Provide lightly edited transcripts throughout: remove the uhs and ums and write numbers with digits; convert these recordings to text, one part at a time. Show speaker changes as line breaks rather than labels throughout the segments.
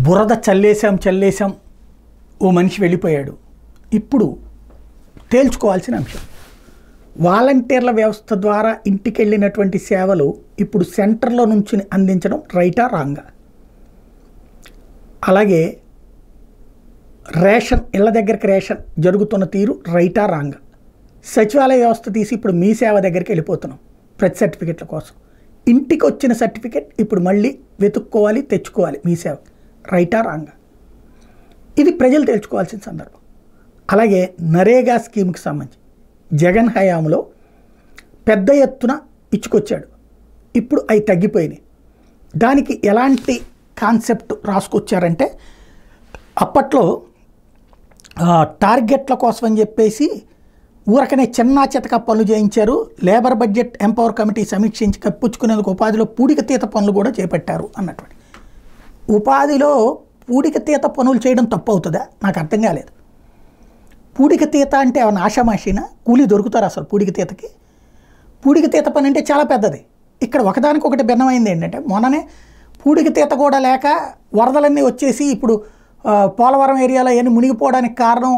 బురద చల్లేసాం ఓ మనిషి వెళ్ళిపోయాడు. ఇప్పుడు తేల్చుకోవాల్సిన అంశం, వాలంటీర్ల వ్యవస్థ ద్వారా ఇంటికి వెళ్ళినటువంటి సేవలు ఇప్పుడు సెంటర్లో నుంచి అందించడం రైటా రాంగా? అలాగే రేషన్, ఇళ్ళ దగ్గరికి రేషన్ జరుగుతున్న తీరు రైటా రాంగా? సచివాలయ వ్యవస్థ తీసి ఇప్పుడు మీ సేవ దగ్గరికి వెళ్ళిపోతున్నాం ప్రతి సర్టిఫికెట్ల కోసం. ఇంటికి వచ్చిన సర్టిఫికెట్ ఇప్పుడు మళ్ళీ వెతుక్కోవాలి, తెచ్చుకోవాలి మీ సేవ, రైటా రాంగా? ఇది ప్రజలు తెలుసుకోవాల్సిన సందర్భం. అలాగే నరేగా స్కీమ్కి సంబంధించి జగన్ హయాంలో పెద్ద ఎత్తున ఇచ్చుకొచ్చాడు, ఇప్పుడు అవి తగ్గిపోయినాయి. దానికి ఎలాంటి కాన్సెప్ట్ రాసుకొచ్చారంటే, అప్పట్లో టార్గెట్ల కోసం అని చెప్పేసి ఊరకనే చిన్న చితక పనులు చేయించారు. లేబర్ బడ్జెట్ ఎంపవర్ కమిటీ సమీక్షించి కప్పించుకునేందుకు ఉపాధిలో పూడికతీత పనులు కూడా చేపట్టారు అన్నటువంటి. ఉపాధిలో పూడికతీత పనులు చేయడం తప్పు అవుతుందా? నాకు అర్థం కాలేదు. పూడికతీత అంటే ఏమైనా ఆషామాషీనా? కూలీ దొరుకుతారు అసలు పూడికతీతకి? పూడికతీత పని అంటే చాలా పెద్దది. ఇక్కడ ఒకదానికొకటి భిన్నమైంది ఏంటంటే, మొన్ననే పూడికతీత కూడా లేక వరదలన్నీ వచ్చేసి ఇప్పుడు పోలవరం ఏరియాలో అవన్నీ మునిగిపోవడానికి కారణం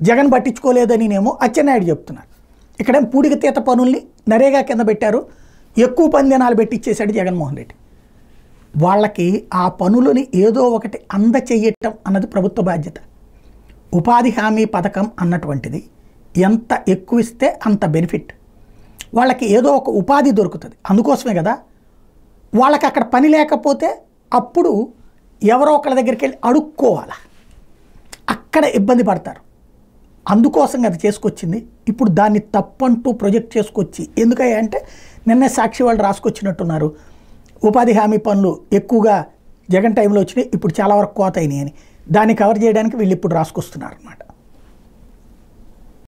జగన్ పట్టించుకోలేదని నేమో అచ్చెన్నాయుడు చెప్తున్నారు. ఇక్కడేం పూడికతీత పనుల్ని నరేగా కింద పెట్టారు, ఎక్కువ పందినాలు పెట్టించేశాడు జగన్మోహన్ రెడ్డి. వాళ్ళకి ఆ పనులని ఏదో ఒకటి అందచెయ్యటం అన్నది ప్రభుత్వ బాధ్యత. ఉపాధి హామీ పథకం అన్నటువంటిది ఎంత ఎక్కువ ఇస్తే అంత బెనిఫిట్, వాళ్ళకి ఏదో ఒక ఉపాధి దొరుకుతుంది. అందుకోసమే కదా వాళ్ళకి అక్కడ పని లేకపోతే అప్పుడు ఎవరో ఒకళ్ళ దగ్గరికి వెళ్ళి అడుక్కోవాలా, అక్కడ ఇబ్బంది పడతారు. అందుకోసం అది చేసుకొచ్చింది. ఇప్పుడు దాన్ని తప్పంటూ ప్రొజెక్ట్ చేసుకొచ్చి, ఎందుకయ్యా అంటే నిన్నే సాక్షి వాళ్ళు రాసుకొచ్చినట్టున్నారు, ఉపాధి హామీ పనులు ఎక్కువగా జగన్ టైంలో వచ్చినాయి, ఇప్పుడు చాలా వరకు కోత అయినాయి అని. దాన్ని కవర్ చేయడానికి వీళ్ళు ఇప్పుడు రాసుకొస్తున్నారు అన్నమాట.